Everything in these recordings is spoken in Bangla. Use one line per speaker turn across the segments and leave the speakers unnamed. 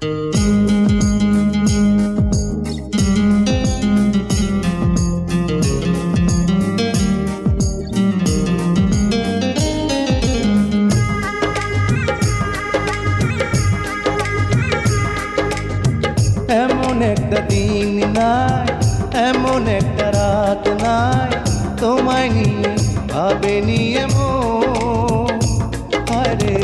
এমন একটা দিন নাই, এমন একটা রাত নাই, তোমায় নিয়ে ভাবে নিয়ে মন। আরে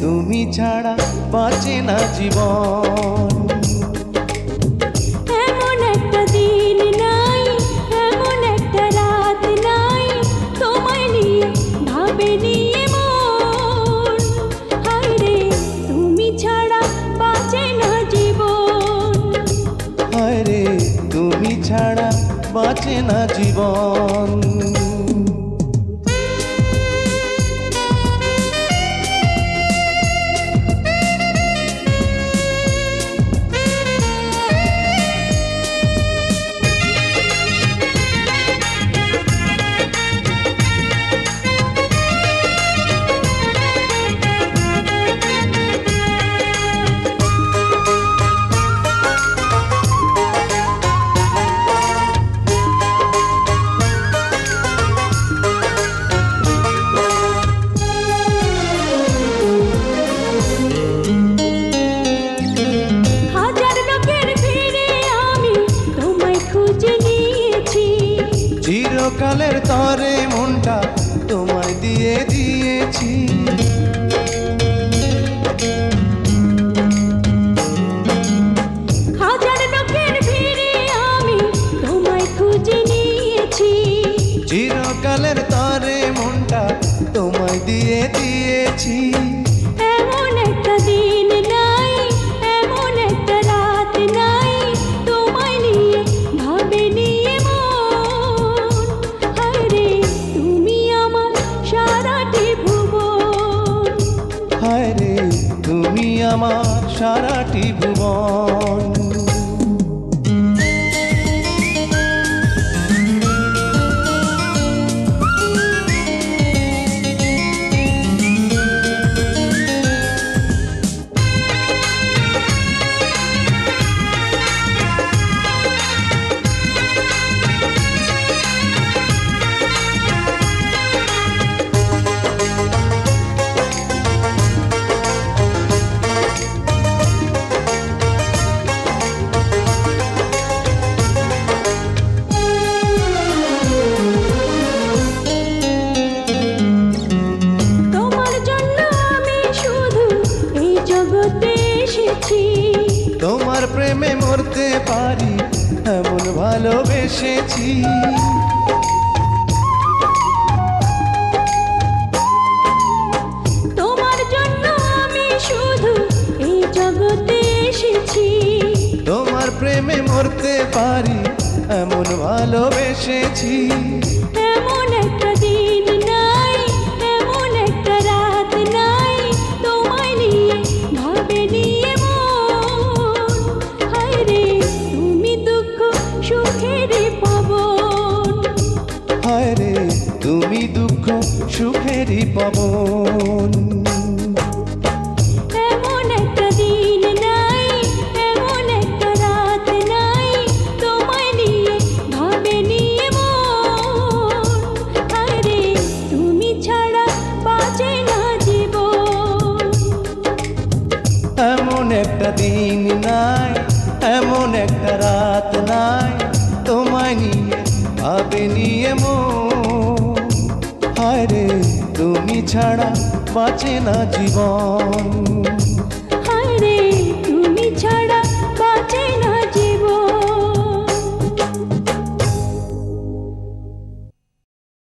তুমি ছাড়া বাঁচে না জীবন।
এমন একটা দিন নাই, এমন একটা রাত নাই, তোমায় নিয়ে ভাবে নিয়ে মন। হায়রে তুমি ছাড়া বাঁচে না জীবন।
আরে তুমি ছাড়া বাঁচে না জীবন। চিরকালের তরে মনটা তোমায় দিয়ে দিয়েছি।
হাজার লোকের ভিড়ে আমি তোমায় খুঁজে নিয়েছি।
চিরকালের তরে মনটা তোমায় দিয়ে দিয়েছি।
এমন একটা দিন নাই, এমন একটা রাত নাই, তোমায় নিয়ে ভাবে নিয়ে মন। হায়রে তুমি আমার সারাটি ভুবন।
হায়রে তুমি আমার সারাটি ভুবন। তোমার প্রেমে মরতে পারি এমন ভালোবেসেছি।
তোমার জন্য আমি শুধু এই জগতে এসেছি।
তোমার প্রেমে মরতে পারি এমন ভালোবেসেছি।
এমন একটা দিন নাই, এমন একটা রাত নাই, তোমায় নিয়ে ভাবে নিয়ে মন। হায়রে তুমি দুঃখ সুখেরই পাবন।
হায়রে তুমি দুঃখ সুখেরই পাবন।
এমন একটা দিন নাই, এমন একটা রাত নাই, তোমায় নিয়ে ভাবে নিয়ে মন। হায়রে তুমি ছাড়া বাঁচে না জীবন।
এমন একটা দিন নাই, এমন একটা রাত নাই, তোমায় নিয়ে ভাবে নিয়ে মন। হায়রে তুমি ছাড়া বাঁচে না জীবন।
হায়রে তুমি ছাড়া